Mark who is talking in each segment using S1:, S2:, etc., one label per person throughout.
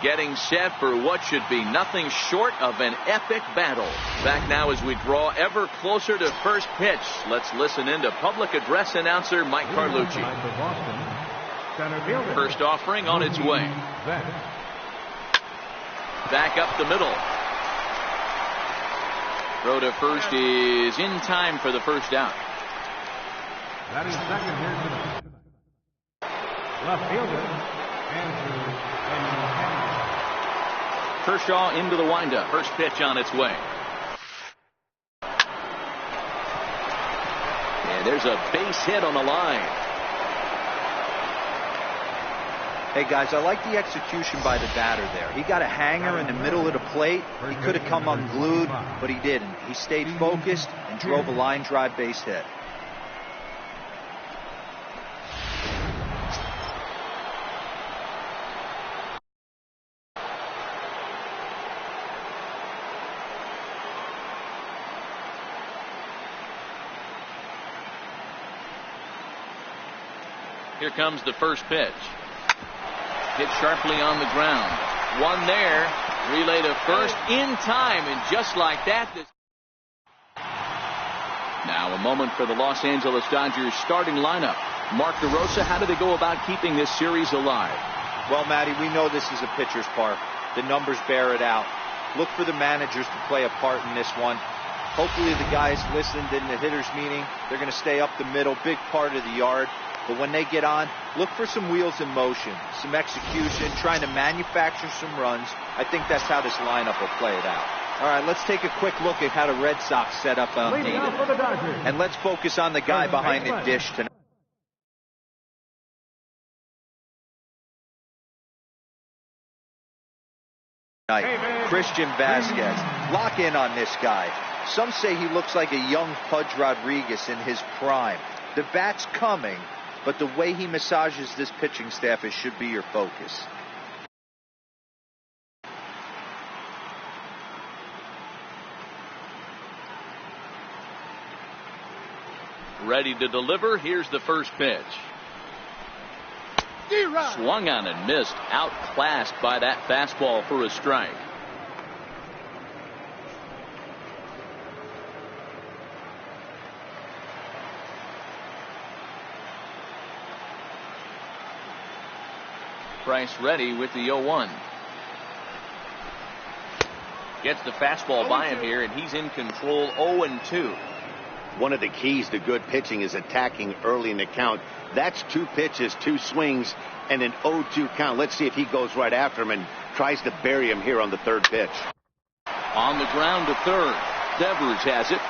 S1: getting set for what should be nothing short of an epic battle. Back now as we draw ever closer to first pitch. Let's listen in to public address announcer Mike Carlucci. First offering on its way. Back up the middle. Throw to first is in time for the first out.
S2: That is second here tonight. Left fielder, Andrew.
S1: Kershaw into the windup. First pitch on its way. And there's a base hit on the line.
S3: Hey guys, I like the execution by the batter there. He got a hanger in the middle of the plate. He could have come unglued, but he didn't. He stayed focused and drove a line drive base hit.
S1: Here comes the first pitch. Hit sharply on the ground. One there. Relay to first in time, and just like that. Now a moment for the Los Angeles Dodgers starting lineup. Mark DeRosa, how do they go about keeping this series alive?
S3: Well, Matty, we know this is a pitcher's park. The numbers bear it out. Look for the managers to play a part in this one. Hopefully the guys listened in the hitters meeting. They're going to stay up the middle, big part of the yard. But when they get on, look for some wheels in motion, some execution, trying to manufacture some runs. I think that's how this lineup will play it out. All right, let's take a quick look at how the Red Sox set up on David. And let's focus on the guy behind the dish tonight. Christian Vasquez. Lock in on this guy. Some say he looks like a young Pudge Rodriguez in his prime. The bat's coming, but the way he massages this pitching staff, it should be your focus.
S1: Ready to deliver. Here's the first pitch. Swung on and missed. Outclassed by that fastball for a strike. Price ready with the 0-1. Gets the fastball by him here, and he's in control. 0-2.
S4: One of the keys to good pitching is attacking early in the count. That's 2 pitches, 2 swings, and an 0-2 count. Let's see if he goes right after him and tries to bury him here on the third pitch.
S1: On the ground to third. Devers has it.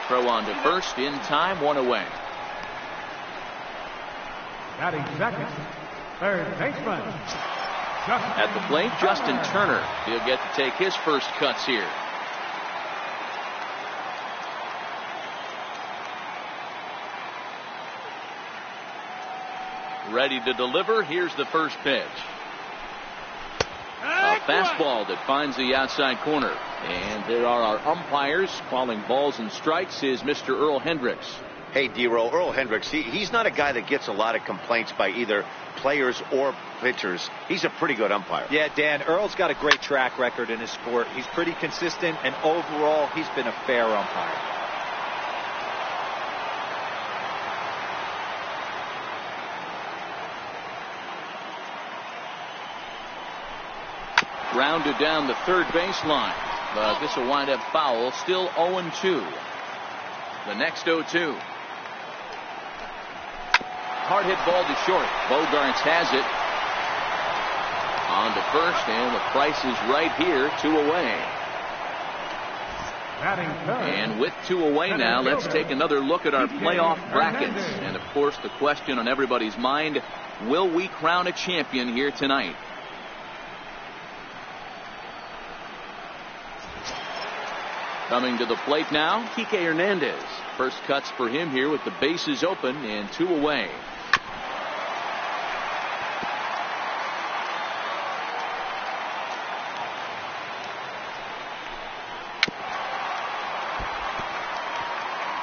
S1: Throw on to first in time, 1 away.
S2: Batting second, third baseman.
S1: At the plate, Justin Turner. He'll get to take his first cuts here. Ready to deliver. Here's the first pitch. A fastball that finds the outside corner. And there are our umpires calling balls and strikes is Mr. Earl Hendricks.
S4: Hey, D-Roll, Earl Hendricks, he's not a guy that gets a lot of complaints by either players or pitchers. He's a pretty good umpire.
S3: Yeah, Dan, Earl's got a great track record in his sport. He's pretty consistent, and overall, he's been a fair umpire.
S1: Grounded down the third baseline, but this will wind up foul. Still 0-2. The next 0-2. Hard hit ball to short. Bogarts has it. On to first, and the Price is right here. 2 away. And with 2 away now, let's take another look at our playoff brackets. And of course, the question on everybody's mind: will we crown a champion here tonight? Coming to the plate now, Kike Hernandez. First cuts for him here with the bases open and 2 away.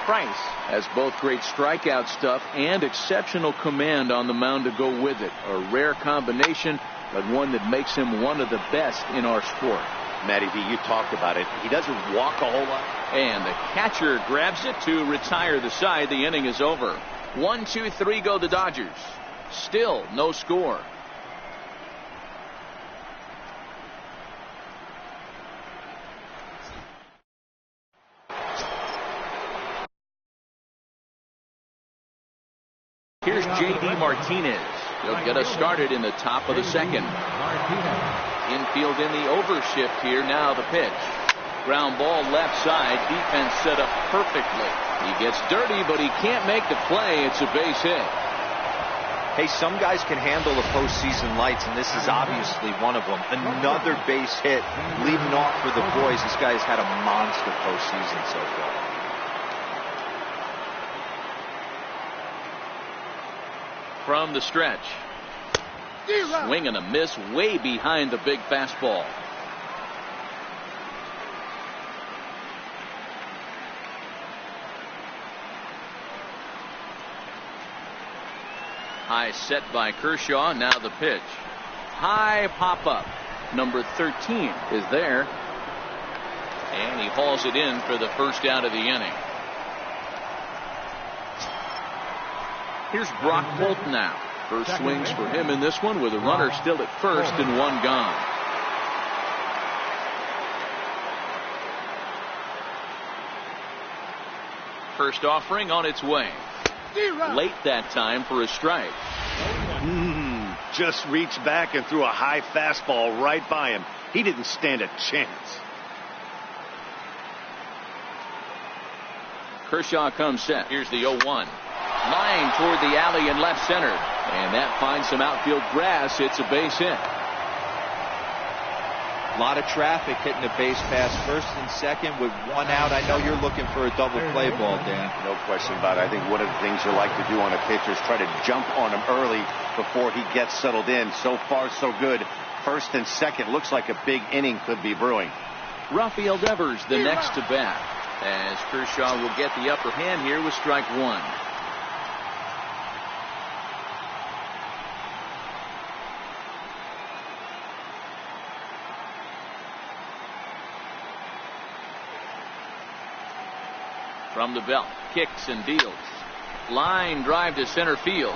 S1: Price has both great strikeout stuff and exceptional command on the mound to go with it. A rare combination. but one that makes him one of the best in our sport.
S4: Matty V, you talked about it. He doesn't walk a whole lot.
S1: And the catcher grabs it to retire the side. The inning is over. 1, 2, 3 go the Dodgers. Still no score. Here's J.D. Martinez. He'll get us started in the top of the second. Infield in the overshift here. Now the pitch. Ground ball left side. Defense set up perfectly. He gets dirty, but he can't make the play. It's a base hit.
S3: Hey, some guys can handle the postseason lights, and this is obviously one of them. Another base hit leading off for the boys. This guy's had a monster postseason so far.
S1: From the stretch. Swing and a miss way behind the big fastball. High set by Kershaw. Now the pitch. High pop up. Number 13 is there. And he hauls it in for the first out of the inning. Here's Brock Holt now. First swings for him in this one with a runner still at first and one gone. First offering on its way. Late that time for a strike.
S4: Just reached back and threw a high fastball right by him. He didn't stand a chance.
S1: Kershaw comes set. Here's the 0-1. Line toward the alley in left center. And that finds some outfield grass. It's a base hit.
S3: A lot of traffic hitting the base pass first and second with one out. I know you're looking for a double play ball, Dan.
S4: No question about it. I think one of the things you like to do on a pitcher is try to jump on him early before he gets settled in. So far, so good. First and second looks like a big inning could be brewing.
S1: Rafael Devers the next to bat, as Kershaw will get the upper hand here with strike one. From the belt, kicks and deals. Line drive to center field.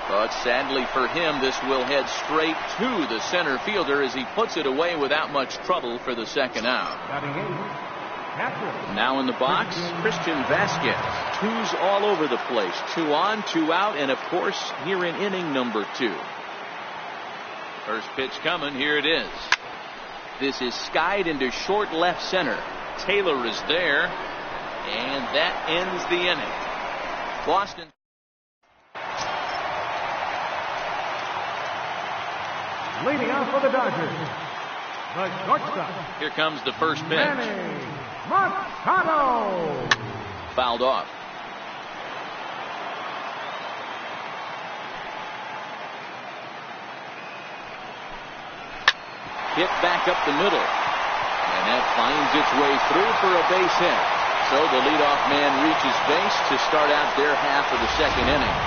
S1: But sadly for him, this will head straight to the center fielder as he puts it away without much trouble for the second out. Now in the box, Christian Vasquez. Twos all over the place. 2 on, 2 out, and of course, here in inning number 2. First pitch coming, here it is. This is skied into short left center. Taylor is there, and that ends the inning. Boston.
S2: Leading off for the Dodgers, the shortstop.
S1: Here comes the first pitch.
S2: Manny Machado.
S1: Fouled off. Hit back up the middle. And that finds its way through for a base hit. So the leadoff man reaches base to start out their half of the second inning.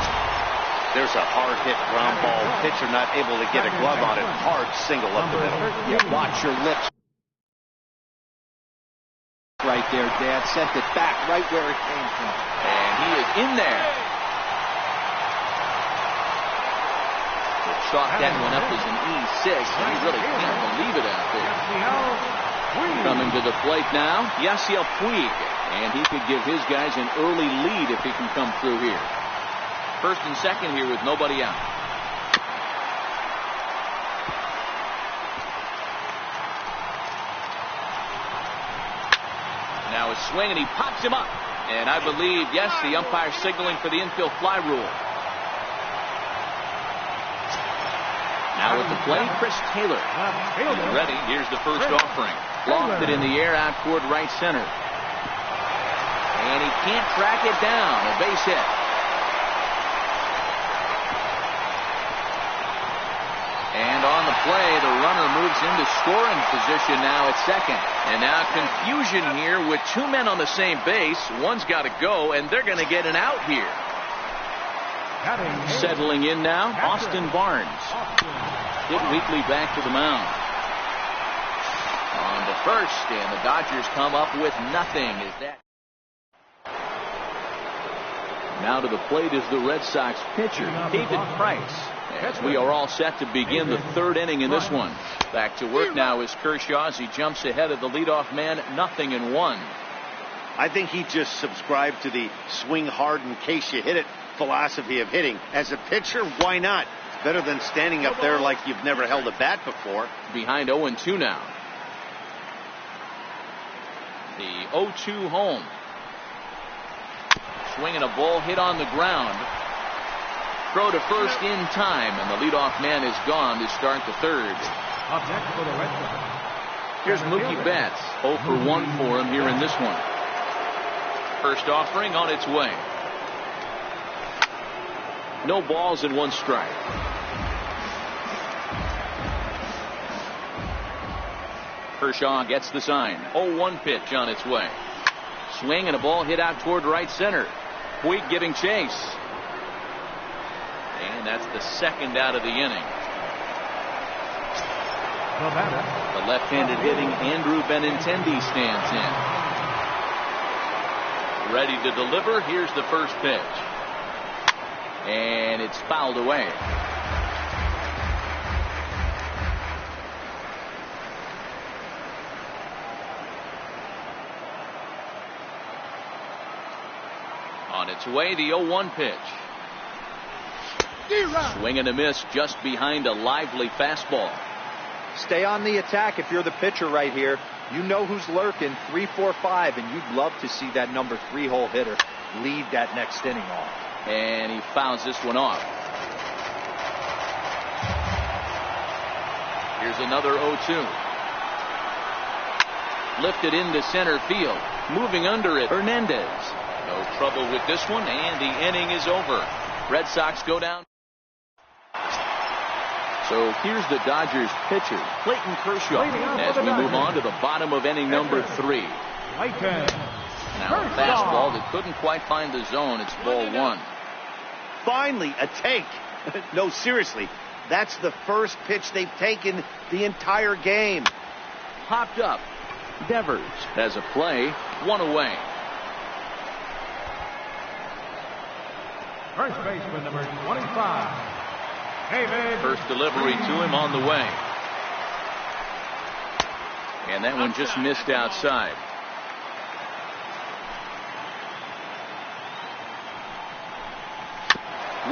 S4: There's a hard hit ground ball. Pitcher not able to get a glove on it. Hard single up the middle.
S3: Yeah, watch your lips. Right there, Dad. Sent it back right where it came from.
S1: And he is in there. Chalk that one up as an E6. And he really can't believe it out there. Coming to the plate now, Yasiel Puig. And he could give his guys an early lead if he can come through here. First and second here with nobody out. Now a swing, and he pops him up. And I believe, yes, the umpire signaling for the infield fly rule. Now at the plate, Chris Taylor. He's ready. Here's the first offering. Lofted in the air out toward right center. And he can't track it down. A base hit. And on the play, the runner moves into scoring position now at second. And now confusion here with 2 men on the same base. One's got to go, and they're going to get an out here. Settling in now, Austin Barnes. hit weakly back to the mound. On to first, and the Dodgers come up with nothing. Is that? Now to the plate is the Red Sox pitcher, David Price. As we are all set to begin the third inning in this one. Back to work now is Kershaw as he jumps ahead of the leadoff man, 0-1.
S4: I think he just subscribed to the swing hard in case you hit it philosophy of hitting. As a pitcher, why not? It's better than standing up there like you've never held a bat before.
S1: Behind 0-2 now. The 0-2 home. Swinging a ball hit on the ground. Throw to first in time, and the leadoff man is gone to start the third.
S2: Up next for the Red Sox.
S1: Here's Mookie Betts. 0 for 1 for him here in this one. First offering on its way. No balls and 1 strike. Kershaw gets the sign. 0-1 pitch on its way. Swing and a ball hit out toward right center. Puig giving chase. And that's the second out of the inning. The left-handed hitting Andrew Benintendi stands in. Ready to deliver. Here's the first pitch. And it's fouled away. On its way, the 0-1 pitch. Swing and a miss just behind a lively fastball.
S3: Stay on the attack if you're the pitcher right here. You know who's lurking, 3, 4, 5, and you'd love to see that number 3 hole hitter lead that next inning off.
S1: And he fouls this one off. Here's another 0-2. Lifted into center field. Moving under it, Hernandez. No trouble with this one, and the inning is over. Red Sox go down. So here's the Dodgers pitcher, Clayton Kershaw, as we move on to the bottom of inning number 3. Now a fastball that couldn't quite find the zone. It's ball 1.
S4: Finally, a take. No, seriously, that's the first pitch they've taken the entire game.
S1: Popped up. Devers has a play, 1 away.
S2: First baseman number 25. David.
S1: First delivery to him on the way. And that one just missed outside.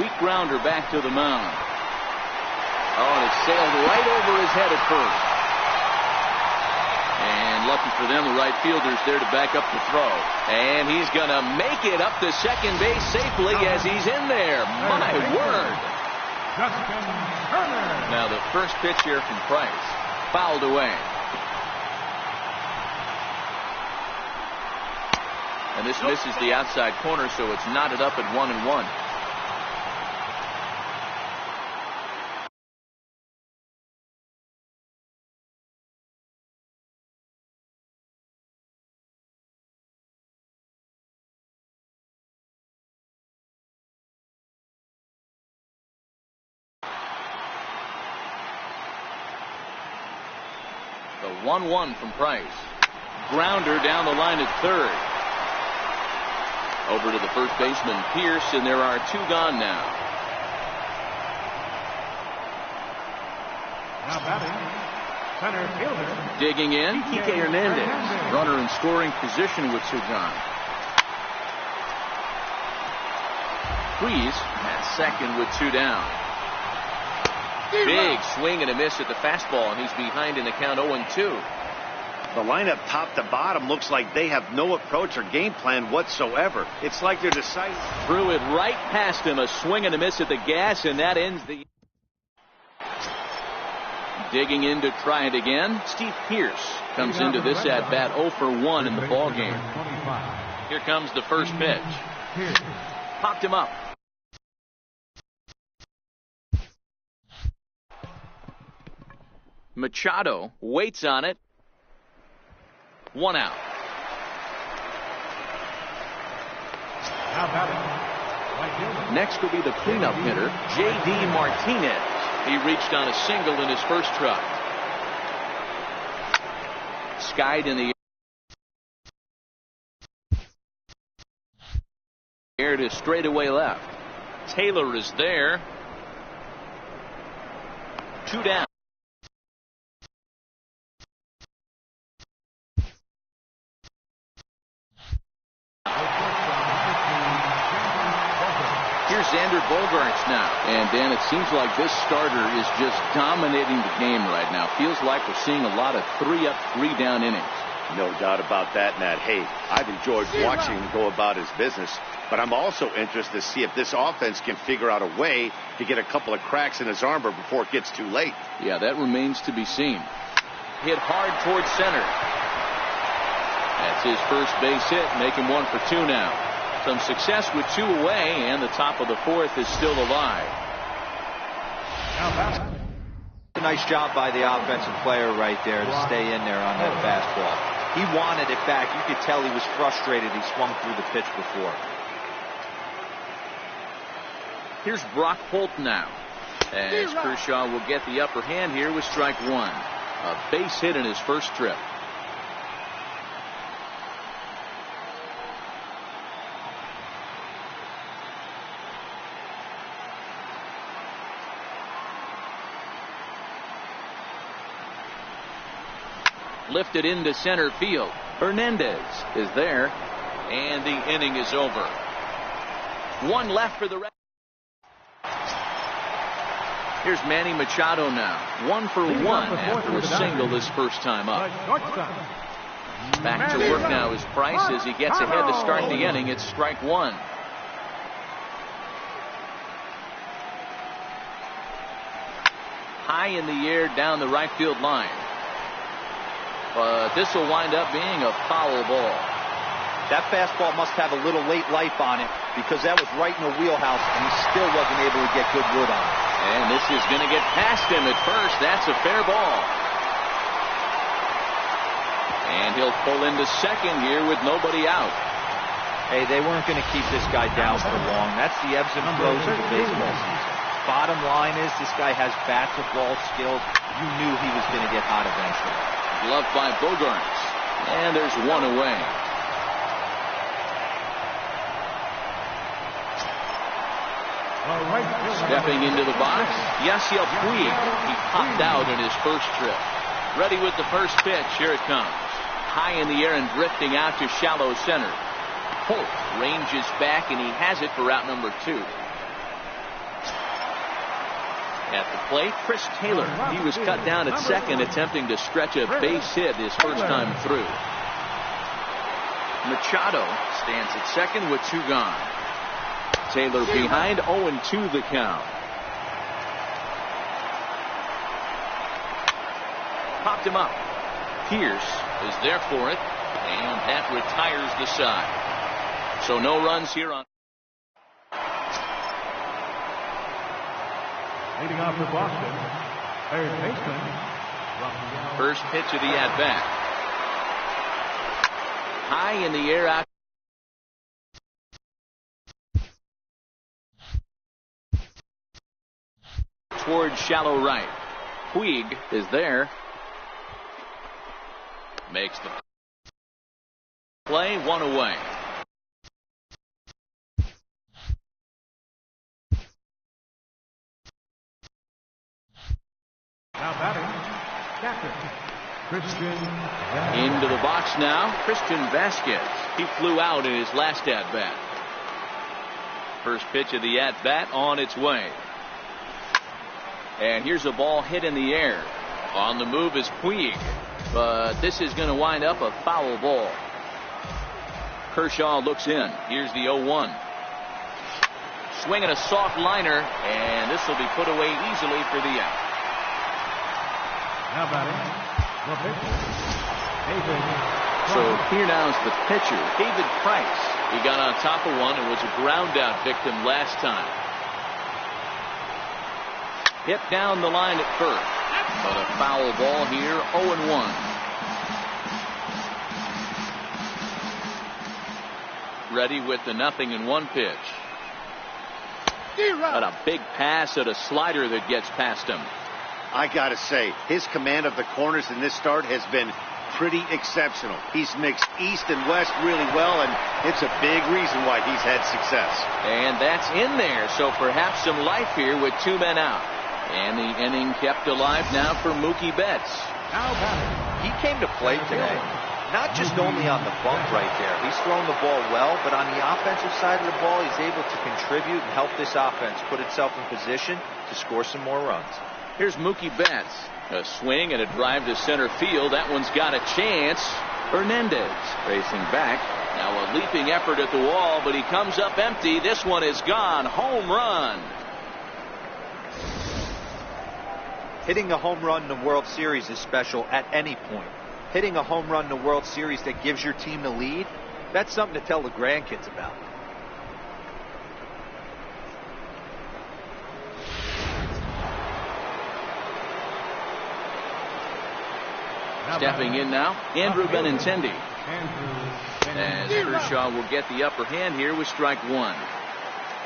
S1: Weak grounder back to the mound. Oh, and it sailed right over his head at first. And lucky for them, the right fielder's there to back up the throw. And he's going to make it up to second base safely as he's in there. My word. Now the first pitch here from Price. Fouled away. And this misses the outside corner, so it's knotted up at 1-1. The 1-1 from Price. Grounder down the line at third. Over to the first baseman, Pierce, and there are 2 gone now.
S2: Now batting, center fielder.
S1: Digging in, Kike Hernandez. Runner in scoring position with 2 gone. Freeze at second with 2 down. Big swing and a miss at the fastball, and he's behind in the count 0-2.
S4: The lineup top to bottom looks like they have no approach or game plan whatsoever. It's like they're deciding.
S1: Threw it right past him, a swing and a miss at the gas, and that ends the. Digging in to try it again. Steve Pierce comes into this at bat 0 for 1 in the ball game. Here comes the first pitch. Popped him up. Machado waits on it. 1 out. Next will be the cleanup hitter, J.D. Martinez. He reached on a single in his first try. Skied in the air to straightaway left. Taylor is there. 2 down. Here's Xander Bogaerts now. And Dan, it seems like this starter is just dominating the game right now. Feels like we're seeing a lot of 3-up, 3-down innings.
S4: No doubt about that, Matt. Hey, I've enjoyed watching him go about his business, but I'm also interested to see if this offense can figure out a way to get a couple of cracks in his armor before it gets too late.
S1: Yeah, that remains to be seen. Hit hard towards center. That's his first base hit, making 1 for 2 now. Some success with 2 away, and the top of the 4th is still alive.
S3: A nice job by the offensive player right there to stay in there on that fastball. He wanted it back. You could tell he was frustrated. He swung through the pitch before.
S1: Here's Brock Holt now, as Kershaw will get the upper hand here with strike 1. A base hit in his first trip. Lifted into center field. Hernandez is there, and the inning is over. 1 left for the Reds. Here's Manny Machado now. 1 for 1 after a single his first time up. Back to work now is Price as he gets ahead to start the inning. It's strike 1. High in the air down the right field line. But this will wind up being a foul ball.
S3: That fastball must have a little late life on it because that was right in the wheelhouse and he still wasn't able to get good wood on it.
S1: And this is going to get past him at first. That's a fair ball. And he'll pull into second here with nobody out.
S3: Hey, they weren't going to keep this guy down for long. That's the ebbs and flows of the baseball season. Bottom line is this guy has bat to ball skills. You knew he was going to get hot eventually.
S1: Gloved by Bogaerts. And there's 1 away. Stepping into the box, Yasiel Puig. He popped out in his first trip. Ready with the first pitch. Here it comes. High in the air and drifting out to shallow center. Holt ranges back, and he has it for out number 2. At the plate, Chris Taylor. He was cut down at second, attempting to stretch a base hit his first time through. Machado stands at second with 2 gone. Taylor behind, 0-2 the count. Popped him up. Pierce is there for it, and that retires the side. So no runs here on.
S2: Leading off for Boston, third baseman, Raphael.
S1: First pitch of the at-bat. High in the air out. Towards shallow right. Puig is there. Makes the play. 1 away.
S2: Now batting, captain, Christian.
S1: Into the box now, Christian Vasquez. He flew out in his last at-bat. First pitch of the at-bat on its way. And here's a ball hit in the air. On the move is Puig. But this is going to wind up a foul ball. Kershaw looks in. Here's the 0-1. Swinging a soft liner, and this will be put away easily for the out.
S2: Now batting, the pitcher, David.
S1: So here now is the pitcher, David Price. He got on top of one and was a ground out victim last time. Hit down the line at first. But a foul ball here, 0-1. Ready with the 0-1 pitch. But a big pass at a slider that gets past him.
S4: I got to say, his command of the corners in this start has been pretty exceptional. He's mixed east and west really well, and it's a big reason why he's had success.
S1: And that's in there, so perhaps some life here with 2 men out. And the inning kept alive now for Mookie Betts.
S3: He came to play today, not just only on the bump right there. He's thrown the ball well, but on the offensive side of the ball, he's able to contribute and help this offense put itself in position to score some more runs.
S1: Here's Mookie Betts. A swing and a drive to center field. That one's got a chance. Hernandez racing back. Now a leaping effort at the wall, but he comes up empty. This one is gone. Home run.
S3: Hitting a home run in the World Series is special at any point. Hitting a home run in the World Series that gives your team the lead, that's something to tell the grandkids about.
S1: Stepping in now, Andrew Benintendi. As Kershaw will get the upper hand here with strike 1.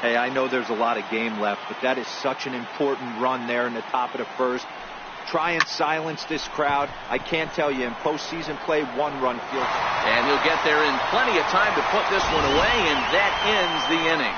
S3: Hey, I know there's a lot of game left, but that is such an important run there in the top of the first. Try and silence this crowd. I can't tell you, in postseason play, 1 run feels.
S1: And he'll get there in plenty of time to put this one away, and that ends the inning.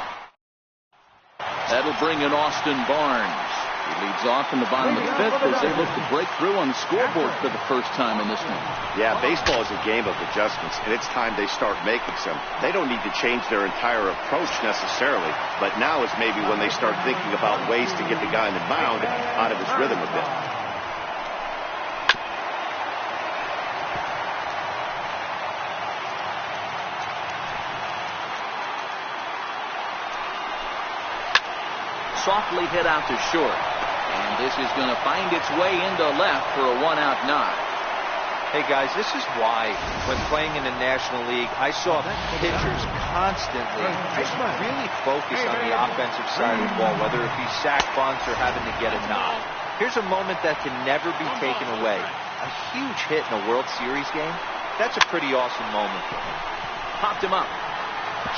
S1: That'll bring in Austin Barnes. He leads off in the bottom of the 5th as they look to break through on the scoreboard for the first time in this one.
S4: Yeah, baseball is a game of adjustments, and it's time they start making some. They don't need to change their entire approach necessarily, but now is maybe when they start thinking about ways to get the guy in the mound out of his rhythm a bit.
S1: Softly hit out to short. And this is going to find its way into left for a 1-out knock.
S3: Hey guys, this is why when playing in the National League, I saw pitchers constantly just really focus on the offensive side of the ball, whether it be sac bunts or having to get a knock. Here's a moment that can never be taken away. A huge hit in a World Series game. That's a pretty awesome moment for him.
S1: Popped him up.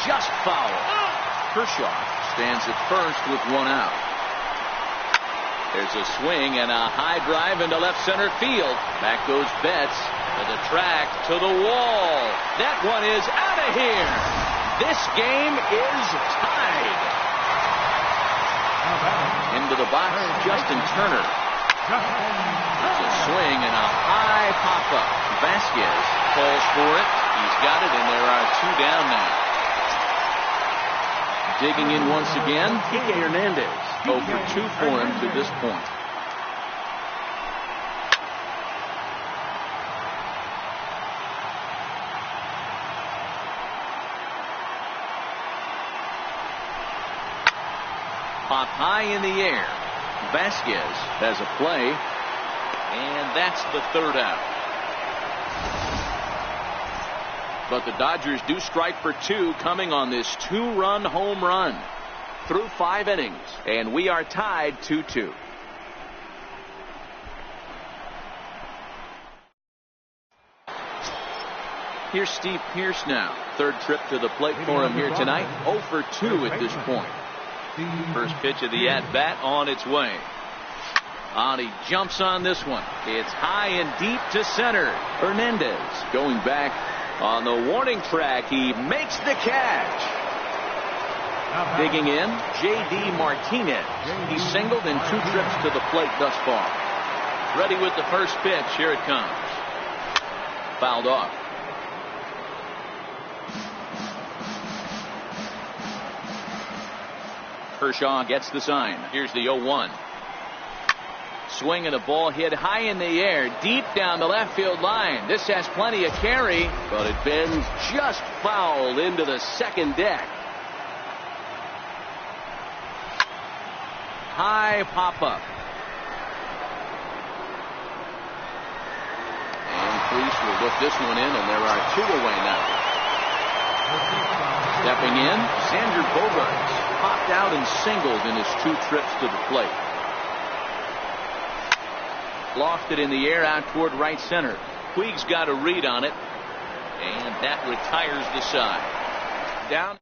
S1: Just foul. Kershaw stands at first with 1 out. There's a swing and a high drive into left center field. Back goes Betts to the track, to the wall. That one is out of here. This game is tied. Into the box, Justin Turner. There's a swing and a high pop-up. Vasquez falls for it. He's got it, and there are 2 down now. Digging in once again, Kike Hernandez. 0 for 2 for him to this point. Pop high in the air. Vasquez has a play, and that's the 3rd out. But the Dodgers do strike for 2 coming on this 2-run home run through 5 innings, and we are tied 2-2. Here's Steve Pearce now. 3rd trip to the plate for him here tonight. 0 for 2 at this point. First pitch of the at-bat on its way. He jumps on this one. It's high and deep to center. Hernandez going back on the warning track. He makes the catch. Digging in, J.D. Martinez. He's singled in 2 trips to the plate thus far. Ready with the first pitch. Here it comes. Fouled off. Kershaw gets the sign. Here's the 0-1. Swing and a ball hit high in the air, deep down the left field line. This has plenty of carry, but it bends just foul into the second deck. High pop-up. And Priest will lift this one in, and there are 2 away now. Stepping in, Xander Bogaerts popped out and singled in his 2 trips to the plate. Lofted in the air out toward right center. Puig's got a read on it, and that retires the side. Down.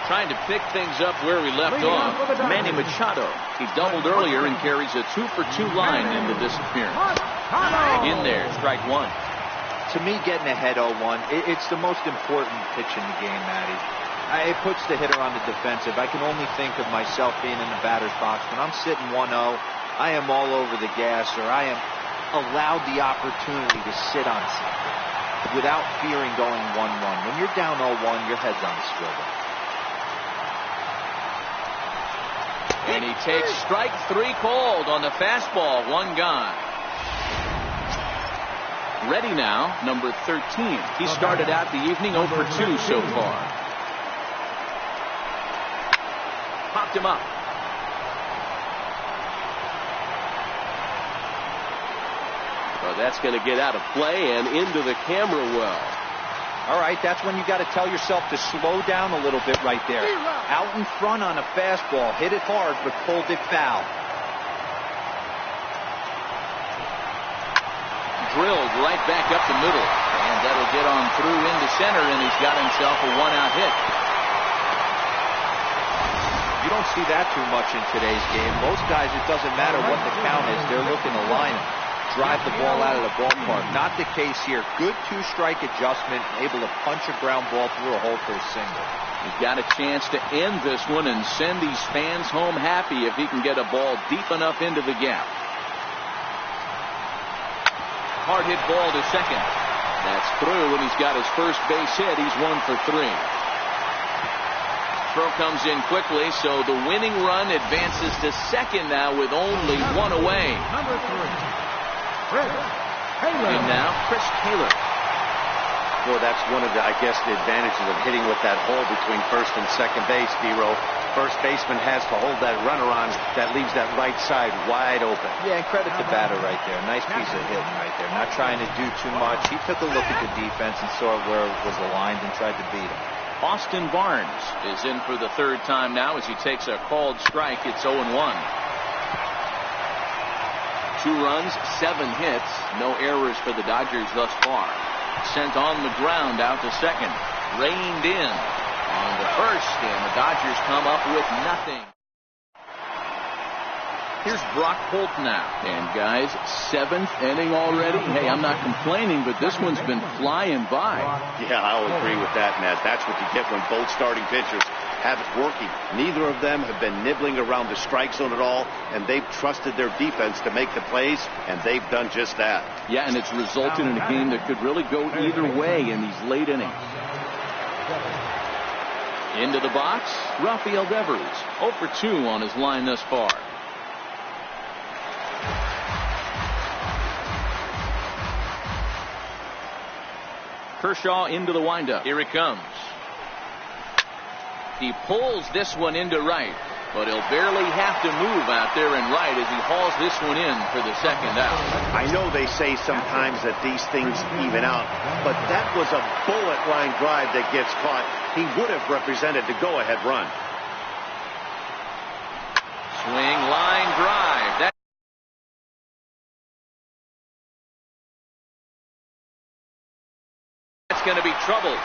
S1: Trying to pick things up where we left off. Manny Machado. He doubled earlier and carries a 2-for-2 line into this appearance. In there, strike one.
S3: To me, getting ahead 0-1, it's the most important pitch in the game, Matty. It puts the hitter on the defensive. I can only think of myself being in the batter's box. When I'm sitting 1-0, I am all over the gas, or I am allowed the opportunity to sit on something without fearing going 1-1. When you're down 0-1, your head's on a swivel.
S1: And he takes strike three called on the fastball. One gone. Ready now, number 13. He started out the evening 0 for 2 so far. Popped him up. Well, that's going to get out of play and into the camera well.
S3: All right, that's when you got to tell yourself to slow down a little bit right there. Out in front on a fastball, hit it hard, but pulled it foul.
S1: Drilled right back up the middle, and that'll get on through into center, and he's got himself a one-out hit.
S3: You don't see that too much in today's game. Most guys, it doesn't matter what the count is, they're looking to line it. Drive the ball out of the ballpark. Not the case here. Good two-strike adjustment, able to punch a ground ball through a hole for a single.
S1: He's got a chance to end this one and send these fans home happy if he can get a ball deep enough into the gap. Hard hit ball to second. That's through, and he's got his first base hit. He's 1 for 3. Throw comes in quickly, so the winning run advances to second now with only one away.
S2: Number 3.
S1: And now, Chris Taylor.
S4: Well, that's one of the, I guess, the advantages of hitting with that hole between first and second base, D-Row. First baseman has to hold that runner on. That leaves that right side wide open.
S3: Yeah, and credit the batter right there. Nice piece of hitting right there. Not trying to do too much. He took a look at the defense and saw where it was aligned and tried to beat him.
S1: Austin Barnes is in for the third time now as he takes a called strike. It's 0-1. 2 runs, 7 hits, no errors for the Dodgers thus far. Sent on the ground out to second. Reined in on the first, and the Dodgers come up with nothing. Here's Brock Holt now. And guys, 7th inning already. Hey, I'm not complaining, but this one's been flying by.
S4: Yeah, I'll agree with that, Matt. That's what you get when both starting pitchers have it working. Neither of them have been nibbling around the strike zone at all, and they've trusted their defense to make the plays, and they've done just that.
S1: Yeah, and it's resulted in a game that could really go either way in these late innings. Into the box, Rafael Devers, 0 for 2 on his line thus far. Kershaw into the windup. Here it comes. He pulls this one into right, but he'll barely have to move out there in right as he hauls this one in for the second out.
S4: I know they say sometimes that these things even out, but that was a bullet line drive that gets caught. He would have represented the go-ahead run.
S1: Swing, line drive. That's going to be trouble.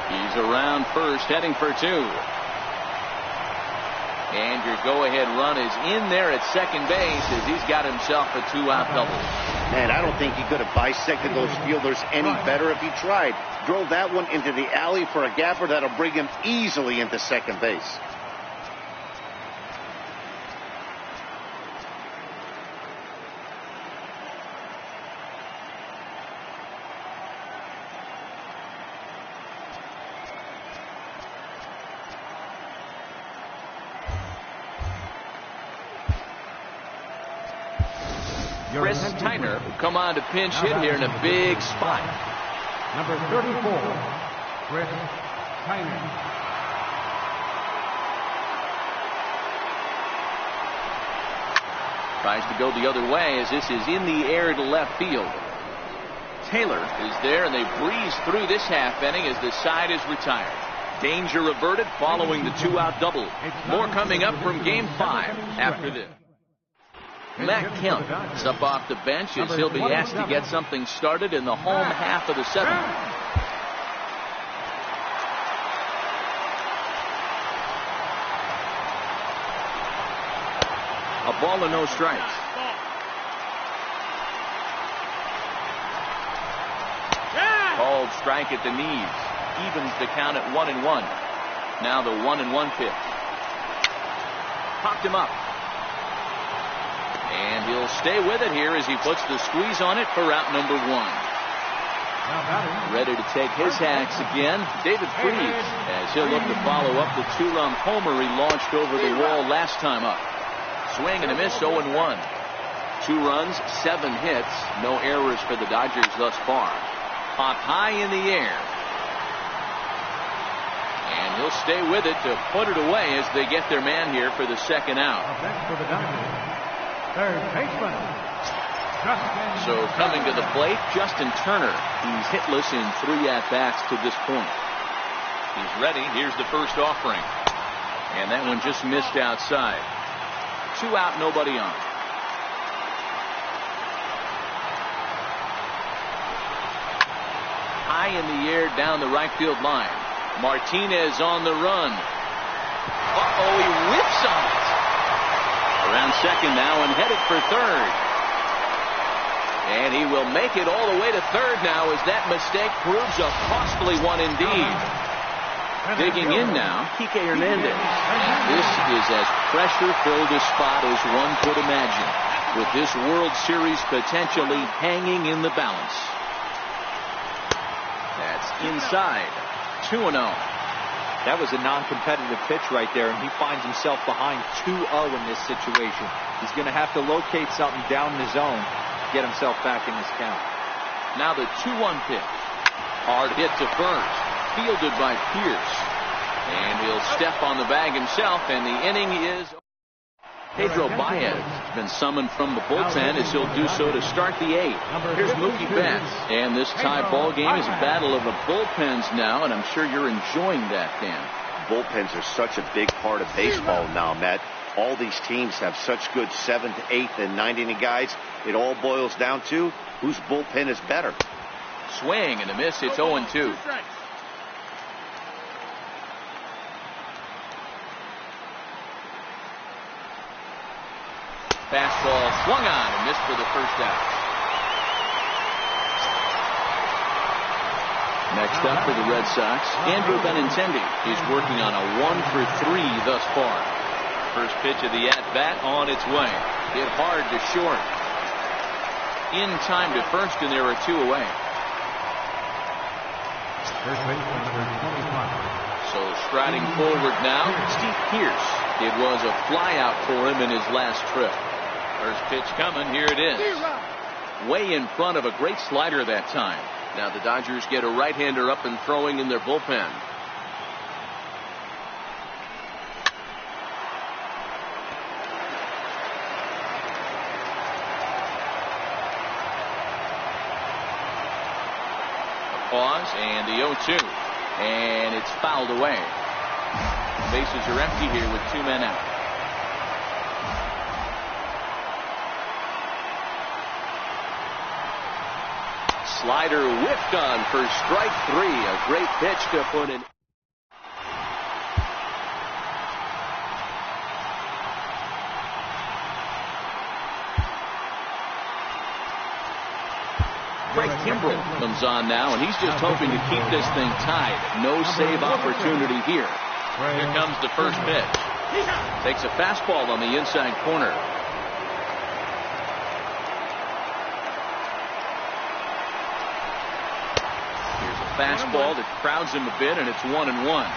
S1: He's around first, heading for 2. And your go-ahead run is in there at second base as he's got himself a 2-out double.
S4: Man, I don't think he could have bisected those fielders any better if he tried. Drove that one into the alley for a gapper that'll bring him easily into second base.
S1: Chris Tyner will come on to pinch hit here in a big spot.
S2: Number 34, Chris Tyner.
S1: Tries to go the other way as this is in the air to left field. Taylor is there, and they breeze through this half inning as the side is retired. Danger averted following the 2-out double. More coming up from Game 5 after this. Matt Kemp is up off the bench as he'll be asked to get something started in the home half of the 7th. A ball and no strikes. Called strike at the knees. Evens the count at 1-1. Now the 1-1 pitch. Popped him up. And he'll stay with it here as he puts the squeeze on it for out number 1. Ready to take his hacks again, David Freese, as he'll look to follow up the 2-run homer he launched over the wall last time up. Swing and a miss, 0-1. 2 runs, 7 hits, no errors for the Dodgers thus far. Popped high in the air. And he'll stay with it to put it away as they get their man here for the second out.
S2: For the Dodgers, third baseman, Justin.
S1: So coming to the plate, Justin Turner. He's hitless in 3 at-bats to this point. He's ready. Here's the first offering. And that one just missed outside. 2 out, nobody on. High in the air down the right field line. Martinez on the run. Uh-oh, he whips on it. Around second now and headed for third. And he will make it all the way to third now as that mistake proves a costly one indeed. Digging in now, Kike Hernandez. This is as pressure-filled a spot as one could imagine, with this World Series potentially hanging in the balance. That's inside. 2-0.
S3: That was a non-competitive pitch right there, and he finds himself behind 2-0 in this situation. He's going to have to locate something down the zone to get himself back in this count.
S1: Now the 2-1 pitch. Hard hit to first. Fielded by Pierce. And he'll step on the bag himself, and the inning is... Pedro Baez has been summoned from the bullpen as he'll do so to start the 8th. Here's Mookie Betts. And this tie ball game is a battle of the bullpens now, and I'm sure you're enjoying that, Dan.
S4: Bullpens are such a big part of baseball now, Matt. All these teams have such good 7th, 8th, and 9th inning guys. It all boils down to whose bullpen is better.
S1: Swing and a miss. It's 0-2. Fastball swung on and missed for the first out. Next up for the Red Sox, Andrew Benintendi. He's working on a 1-for-3 thus far. First pitch of the at-bat on its way. Hit hard to short. In time to first, and there are 2 away.
S2: First baseman, number 25.
S1: So striding forward now, Steve Pierce. It was a flyout for him in his last trip. First pitch coming. Here it is. Way in front of a great slider that time. Now the Dodgers get a right-hander up and throwing in their bullpen. A pause and the 0-2. And it's fouled away. Bases are empty here with 2 men out. Slider whiffed on for strike 3. A great pitch to put in. Craig Kimbrell comes on now, and he's just hoping to keep this thing tied. No save opportunity here. Here comes the first pitch. Takes a fastball on the inside corner. Here's a fastball that crowds him a bit, and it's 1-1.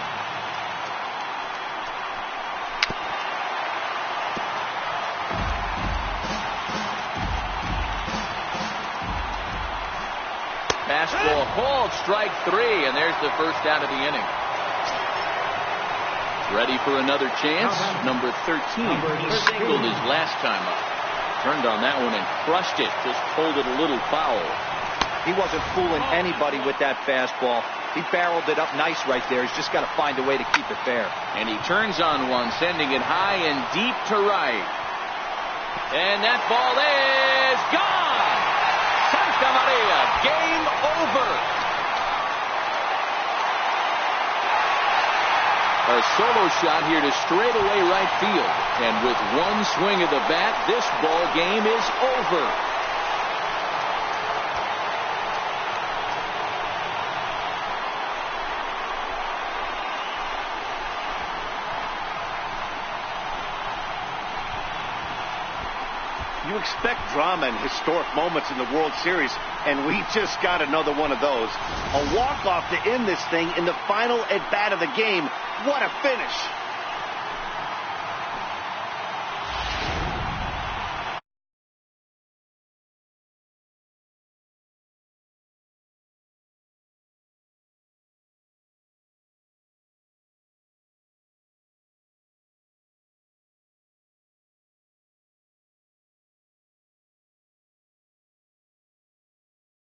S1: Fastball called, strike 3, and there's the first out of the inning. Ready for another chance. Number 13. He singled his last time up. Turned on that one and crushed it. Just pulled it a little foul.
S3: He wasn't fooling anybody with that fastball. He barreled it up nice right there. He's just got to find a way to keep it fair.
S1: And he turns on one, sending it high and deep to right. And that ball is gone. Santa Maria, game over. A solo shot here to straightaway right field. And with one swing of the bat, this ball game is over.
S4: You expect drama and historic moments in the World Series, and we just got another one of those. A walk-off to end this thing in the final at-bat of the game. What a finish.